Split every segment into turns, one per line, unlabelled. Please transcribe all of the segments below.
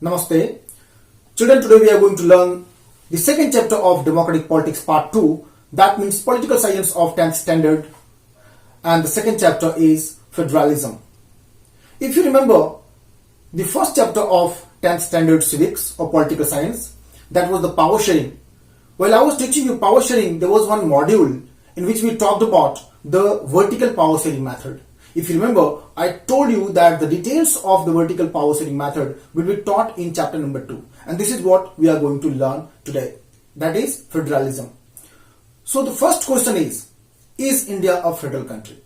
Namaste. Children, today we are going to learn the second chapter of Democratic Politics Part 2. That means Political Science of 10th Standard. And the second chapter is Federalism. If you remember the first chapter of 10th Standard Civics or Political Science, that was the power sharing. While I was teaching you power sharing, there was one module in which we talked about the vertical power sharing method. If you remember, I told you that the details of the vertical power sharing method will be taught in chapter number 2. And this is what we are going to learn today. That is federalism. So the first question is India a federal country?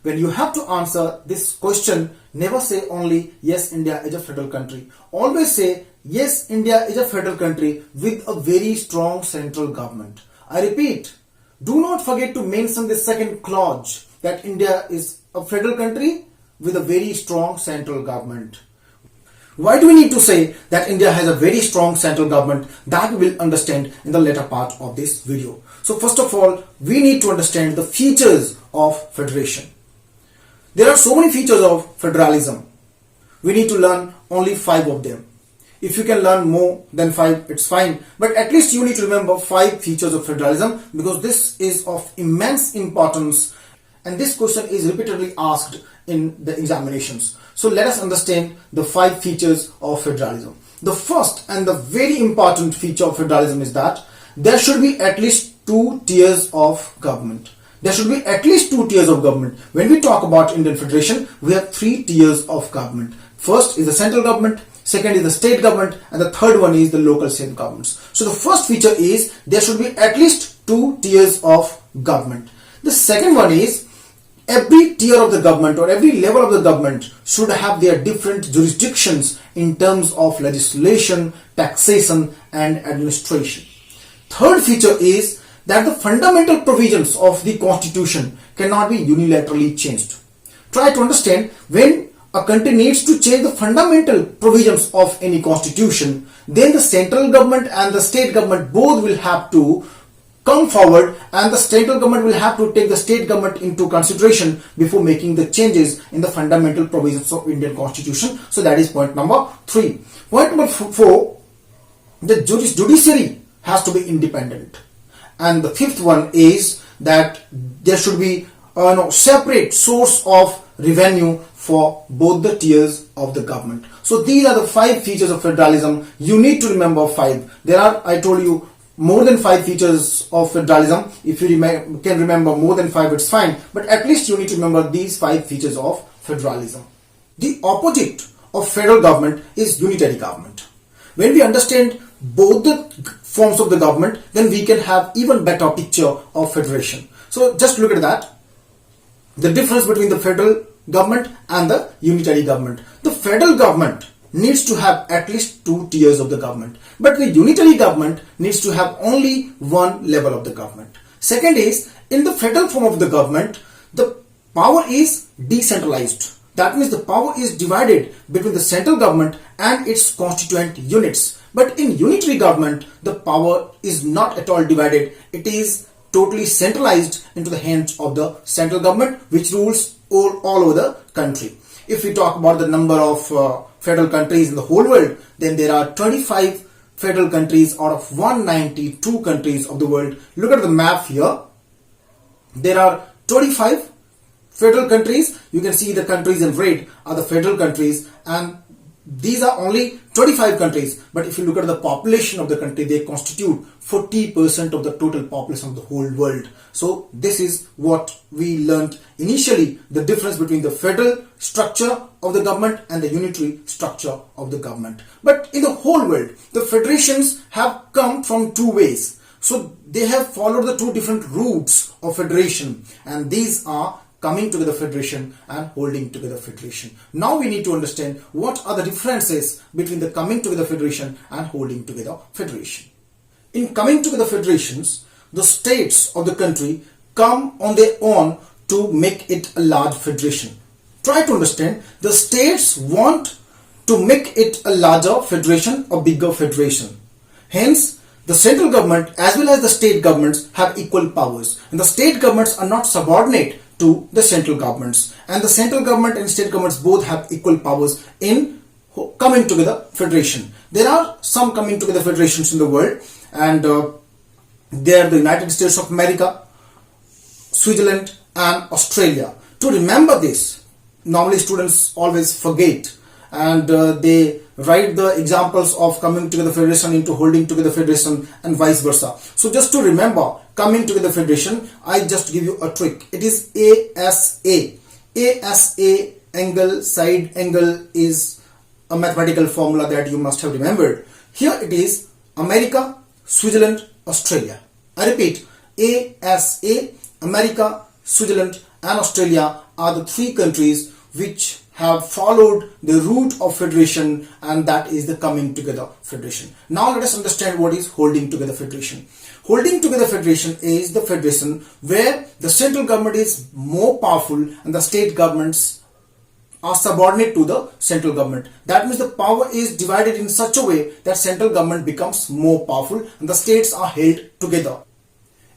When you have to answer this question, never say only yes, India is a federal country. Always say yes, India is a federal country with a very strong central government. I repeat, do not forget to mention the second clause that India is a federal country with a very strong central government. Why do we need to say that India has a very strong central government? That we will understand in the later part of this video. So first of all, we need to understand the features of federation. There are so many features of federalism. We need to learn only 5 of them. If you can learn more than 5, it's fine. But at least you need to remember 5 features of federalism, because this is of immense importance. And this question is repeatedly asked in the examinations. So let us understand the 5 features of federalism. The first and the very important feature of federalism is that there should be at least 2 tiers of government. There should be at least 2 tiers of government. When we talk about Indian Federation, we have 3 tiers of government. First is the central government, second is the state government, and the third one is the local state governments. So the first feature is there should be at least 2 tiers of government. The second one is every tier of the government or every level of the government should have their different jurisdictions in terms of legislation, taxation, and administration. Third feature is that the fundamental provisions of the constitution cannot be unilaterally changed. Try to understand, when a country needs to change the fundamental provisions of any constitution, then the central government and the state government both will have to come forward, and the central government will have to take the state government into consideration before making the changes in the fundamental provisions of Indian constitution. So that is point number 3. Point number 4, the judiciary has to be independent. And the 5th one is that there should be a separate source of revenue for both the tiers of the government. So these are the 5 features of federalism. You need to remember 5. There are, I told you, more than 5 features of federalism. If you can remember more than 5, it's fine. But at least you need to remember these 5 features of federalism. The opposite of federal government is unitary government. When we understand both the forms of the government, then we can have even better picture of federation. So just look at that. The difference between the federal government and the unitary government. The federal government needs to have at least 2 tiers of the government, but the unitary government needs to have only one level of the government. Second is, in the federal form of the government, the power is decentralized. That means the power is divided between the central government and its constituent units. But in unitary government, the power is not at all divided. It is totally centralized into the hands of the central government, which rules all over the country. If we talk about the number of federal countries in the whole world, then there are 25 federal countries out of 192 countries of the world. Look at the map here. There are 25 federal countries. You can see the countries in red are the federal countries, and these are only 25 countries. But if you look at the population of the country, they constitute 40% of the total population of the whole world. So this is what we learned initially, the difference between the federal structure of the government and the unitary structure of the government. But in the whole world, the federations have come from 2 ways. So they have followed the 2 different routes of federation, and these are coming together federation and holding together federation. Now we need to understand what are the differences between the coming together federation and holding together federation. In coming together federations, the states of the country come on their own to make it a large federation. Try to understand, the states want to make it a larger federation or bigger federation. Hence, the central government as well as the state governments have equal powers, and the state governments are not subordinate to the central governments, and the central government and state governments both have equal powers in coming together federation. There are some coming together federations in the world, and they are the United States of America, Switzerland and Australia. To remember this, normally students always forget, and they write the examples of coming together federation into holding together federation and vice versa. So just to remember coming together federation, I just give you a trick. It is ASA. ASA, angle, side angle, is a mathematical formula that you must have remembered. Here it is America, Switzerland, Australia. I repeat, ASA, America, Switzerland and Australia are the three countries which have followed the route of federation, and that is the coming together federation. Now let us understand what is holding together federation. Holding together federation is the federation where the central government is more powerful and the state governments are subordinate to the central government. That means the power is divided in such a way that central government becomes more powerful and the states are held together.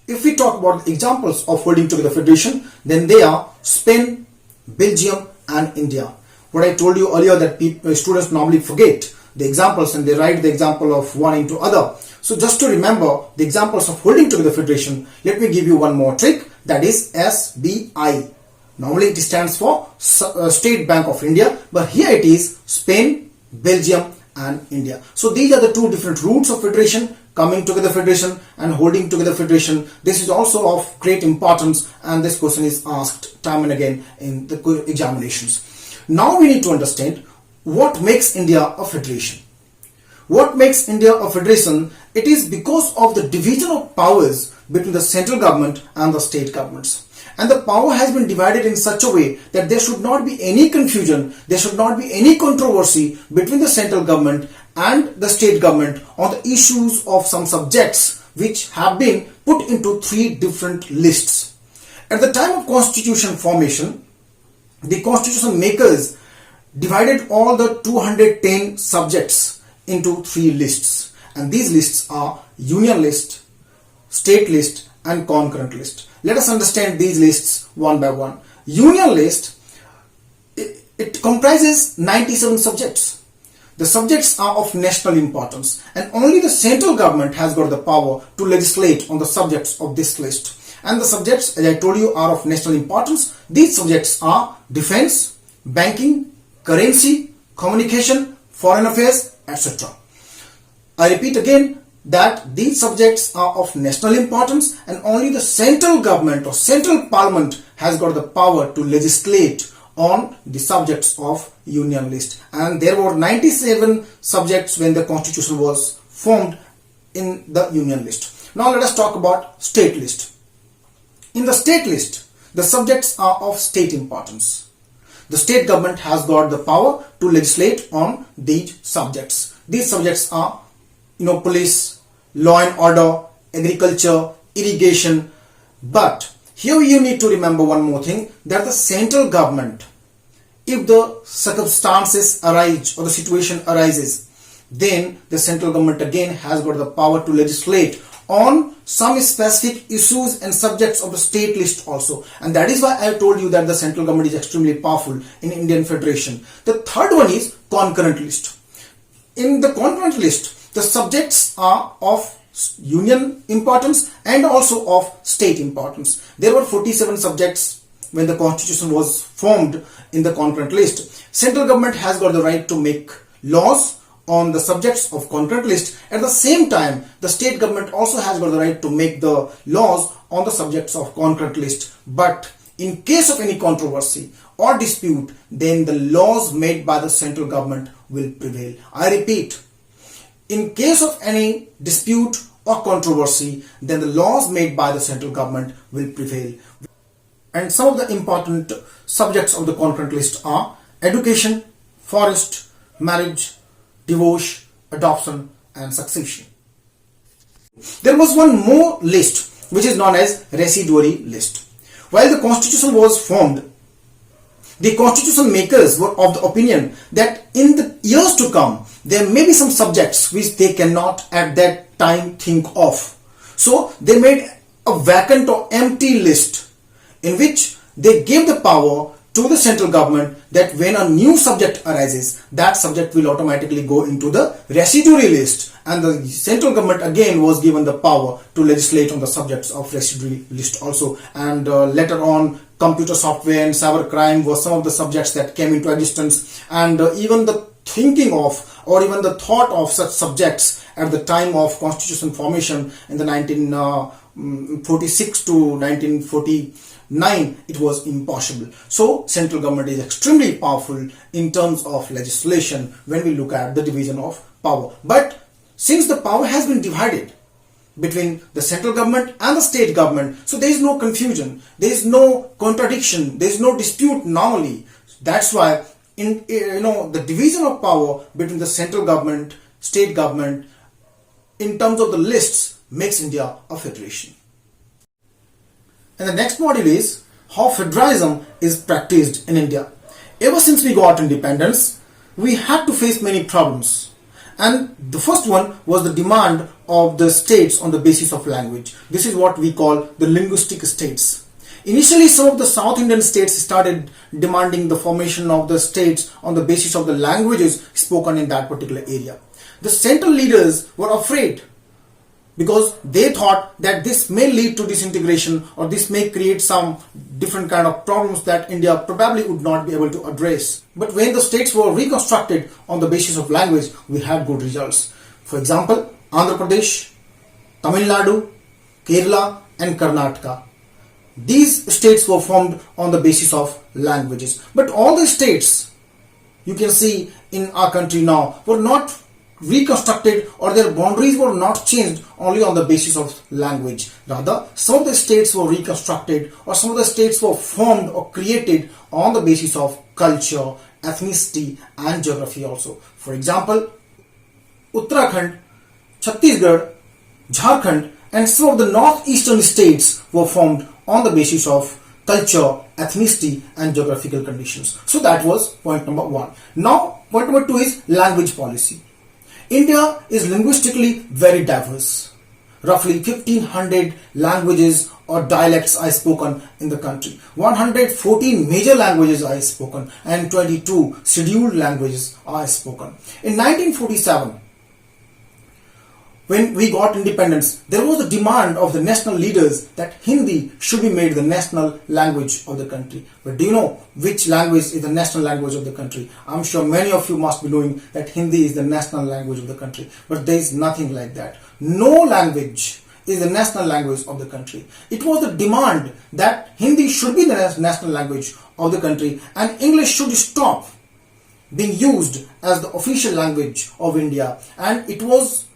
If we talk about examples of holding together federation, then they are Spain, Belgium and India. What I told you earlier, that students normally forget the examples and they write the example of one into other. So just to remember the examples of holding together federation, let me give you one more trick, that is SBI. Normally it stands for State Bank of India, but here it is Spain, Belgium and India. So these are the two different routes of federation, coming together federation and holding together federation. This is also of great importance, and this question is asked time and again in the examinations. Now we need to understand what makes India a federation. What makes India a federation? It is because of the division of powers between the central government and the state governments. And the power has been divided in such a way that there should not be any confusion, there should not be any controversy between the central government and the state government on the issues of some subjects which have been put into three different lists. At the time of constitution formation, the constitution makers divided all the 210 subjects into three lists, and these lists are union list, state list and concurrent list. Let us understand these lists one by one. Union list, it comprises 97 subjects. The subjects are of national importance, and only the central government has got the power to legislate on the subjects of this list. And the subjects, as I told you, are of national importance. These subjects are defense, banking, currency, communication, foreign affairs, etc. I repeat again that these subjects are of national importance, and only the central government or central parliament has got the power to legislate on the subjects of union list. And there were 97 subjects when the constitution was formed in the union list. Now let us talk about state list. In the state list, the subjects are of state importance. The state government has got the power to legislate on these subjects. These subjects are, police, law and order, agriculture, irrigation. But here you need to remember one more thing, that the central government, if the circumstances arise or the situation arises, then the central government again has got the power to legislate on some specific issues and subjects of the state list also. And that is why I told you that the central government is extremely powerful in Indian Federation. The third one is concurrent list. In the concurrent list, the subjects are of union importance and also of state importance. There were 47 subjects when the constitution was formed in the concurrent list. Central government has got the right to make laws on the subjects of concurrent list. At the same time, the state government also has got the right to make the laws on the subjects of concurrent list. But in case of any controversy or dispute, then the laws made by the central government will prevail. I repeat, in case of any dispute or controversy, then the laws made by the central government will prevail. And some of the important subjects of the concurrent list are education, forest, marriage, divorce, adoption and succession. There was one more list which is known as residuary list. While the constitution was formed, the constitution makers were of the opinion that in the years to come there may be some subjects which they cannot at that time think of. So they made a vacant or empty list in which they gave the power to the central government that when a new subject arises, that subject will automatically go into the residuary list, and the central government again was given the power to legislate on the subjects of residuary list also. And later on, computer software and cyber crime were some of the subjects that came into existence, and even the thinking of or even the thought of such subjects at the time of constitution formation in the 1946 to 1949, it was impossible. So central government is extremely powerful in terms of legislation when we look at the division of power. But since the power has been divided between the central government and the state government, so there is no confusion, there is no contradiction, there is no dispute normally. That's why in the division of power between the central government, state government in terms of the lists makes India a federation. And the next module is how federalism is practiced in India. Ever since we got independence, we had to face many problems. And the first one was the demand of the states on the basis of language. This is what we call the linguistic states. Initially, some of the South Indian states started demanding the formation of the states on the basis of the languages spoken in that particular area. The central leaders were afraid because they thought that this may lead to disintegration, or this may create some different kind of problems that India probably would not be able to address. But when the states were reconstructed on the basis of language, we had good results. For example, Andhra Pradesh, Tamil Nadu, Kerala and Karnataka. These states were formed on the basis of languages. But all the states you can see in our country now were not reconstructed, or their boundaries were not changed only on the basis of language. Rather, some of the states were reconstructed, or some of the states were formed or created on the basis of culture, ethnicity and geography also. For example, Uttarakhand, Chhattisgarh, Jharkhand and some of the northeastern states were formed on the basis of culture, ethnicity and geographical conditions. So that was point number one. Now point number two is language policy. India is linguistically very diverse. Roughly 1500 languages or dialects are spoken in the country. 114 major languages are spoken and 22 scheduled languages are spoken. In 1947, when we got independence, there was a demand of the national leaders that Hindi should be made the national language of the country. But do you know which language is the national language of the country? I'm sure many of you must be knowing that Hindi is the national language of the country. But there is nothing like that. No language is the national language of the country. It was the demand that Hindi should be the national language of the country and English should stop being used as the official language of India. And it was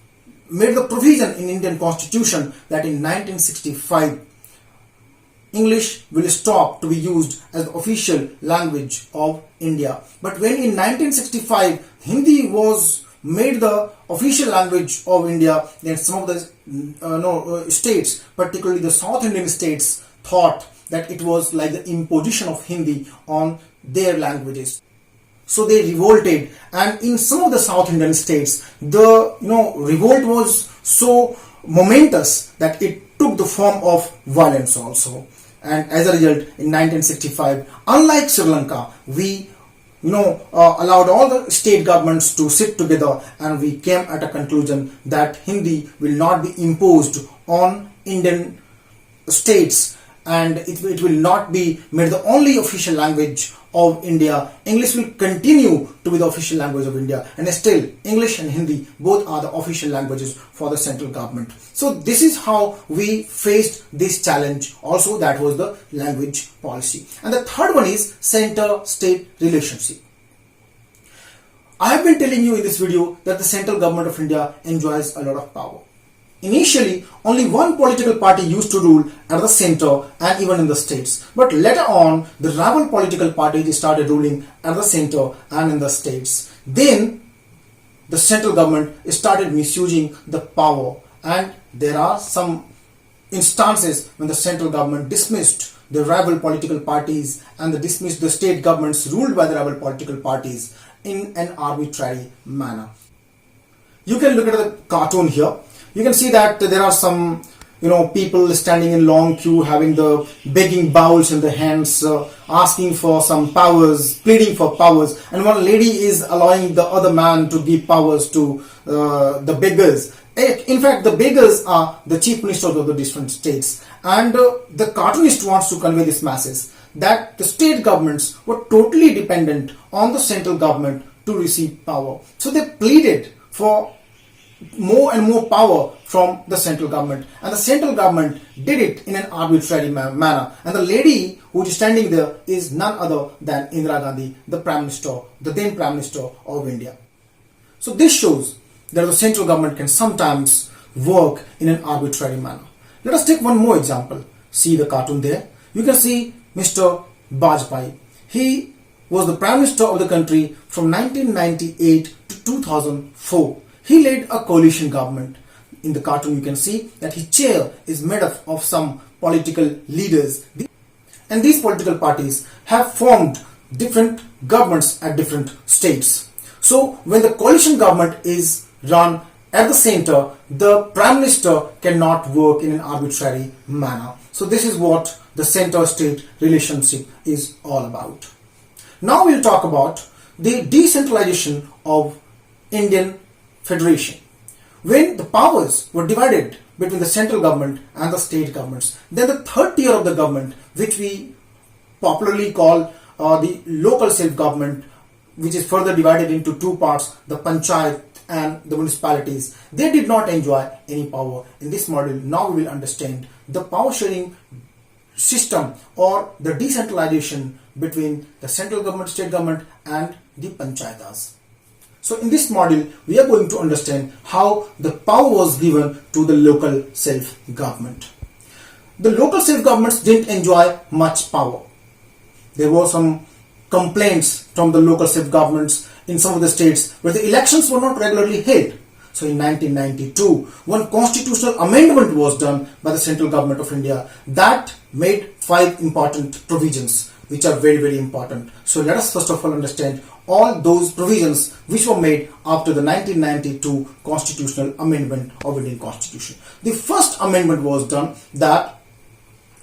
made the provision in Indian Constitution that in 1965 English will stop to be used as the official language of India. But when in 1965 Hindi was made the official language of India, then some of the states, particularly the South Indian states, thought that it was like the imposition of Hindi on their languages. So they revolted, and in some of the South Indian states, the revolt was so momentous that it took the form of violence also. And as a result, in 1965, unlike Sri Lanka, we allowed all the state governments to sit together, and we came at a conclusion that Hindi will not be imposed on Indian states, and it will not be made the only official language of India. English will continue to be the official language of India, and still English and Hindi both are the official languages for the central government. So this is how we faced this challenge. Also, that was the language policy. And the third one is center-state relationship. I have been telling you in this video that the central government of India enjoys a lot of power. Initially, only one political party used to rule at the center and even in the states. But later on, the rival political parties started ruling at the center and in the states. Then, the central government started misusing the power, and there are some instances when the central government dismissed the rival political parties and dismissed the state governments ruled by the rival political parties in an arbitrary manner. You can look at the cartoon here. You can see that there are some people standing in long queue, having the begging bowls in their hands, asking for some powers, pleading for powers, and one lady is allowing the other man to give powers to the beggars. In fact, the beggars are the chief ministers of the different states, and the cartoonist wants to convey this message that the state governments were totally dependent on the central government to receive power. So they pleaded for more and more power from the central government, and the central government did it in an arbitrary manner. And the lady who is standing there is none other than Indira Gandhi, the then Prime Minister of India. So this shows that the central government can sometimes work in an arbitrary manner. Let us take one more example. See the cartoon there. You can see Mr. Vajpayee. He was the Prime Minister of the country from 1998 to 2004. He led a coalition government. In the cartoon you can see that his chair is made up of some political leaders. And these political parties have formed different governments at different states. So when the coalition government is run at the center, the Prime Minister cannot work in an arbitrary manner. So this is what the center-state relationship is all about. Now we'll talk about the decentralization of Indian Federation. When the powers were divided between the central government and the state governments, then the third tier of the government, which we popularly call the local self-government, which is further divided into two parts, the panchayat and the municipalities, they did not enjoy any power. In this model, now we will understand the power sharing system or the decentralization between the central government, state government and the panchayatas. So in this model, we are going to understand how the power was given to the local self-government. The local self-governments didn't enjoy much power. There were some complaints from the local self-governments in some of the states where the elections were not regularly held. So in 1992, one constitutional amendment was done by the central government of India that made 5 important provisions which are very, very important. So let us first of all understand all those provisions which were made after the 1992 constitutional amendment of Indian Constitution. The first amendment was done that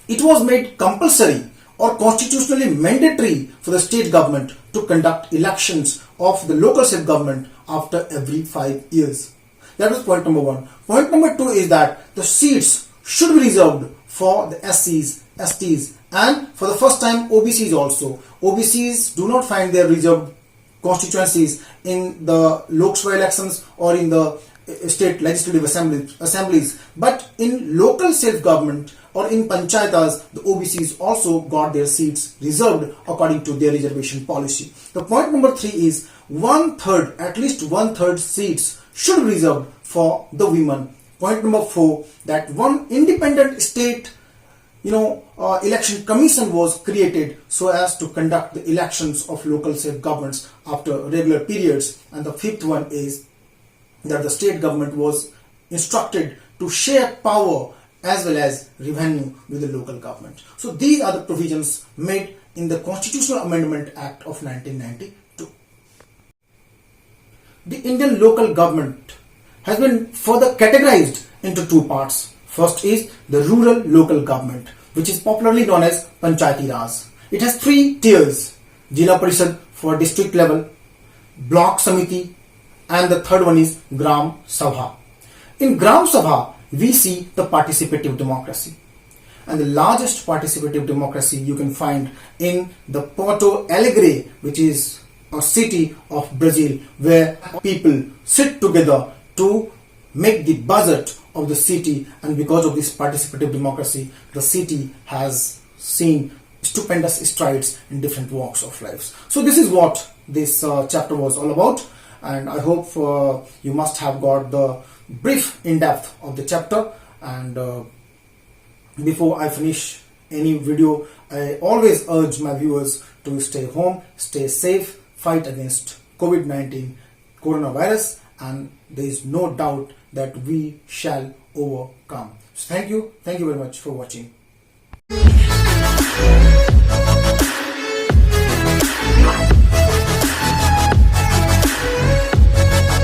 it was made compulsory or constitutionally mandatory for the state government to conduct elections of the local self-government after every 5 years. That was point number 1. Point number 2 is that the seats should be reserved for the SCs, STs, and for the first time OBCs also. OBCs do not find their reserved constituencies in the Lok Sabha elections or in the state legislative assemblies, but in local self-government or in panchayatas, the OBCs also got their seats reserved according to their reservation policy. The point number 3 is at least one third seats should be reserved for the women. Point number 4, that one independent state election commission was created so as to conduct the elections of local self-governments after regular periods. And the 5th one is that the state government was instructed to share power as well as revenue with the local government. So these are the provisions made in the Constitutional Amendment Act of 1992. The Indian local government has been further categorized into 2 parts. First is the rural local government, which is popularly known as Panchayati Raj. It has 3 tiers: Jila Parishad for district level, Block Samiti, and the third one is Gram Sabha. In Gram Sabha, we see the participative democracy. And the largest participative democracy you can find in the Porto Alegre, which is a city of Brazil, where people sit together to make the budget of the city, and because of this participative democracy, the city has seen stupendous strides in different walks of life. So this is what this chapter was all about, and I hope you must have got the brief in-depth of the chapter. And before I finish any video, I always urge my viewers to stay home, stay safe, fight against COVID-19 coronavirus, and there is no doubt that we shall overcome. So thank you very much for watching.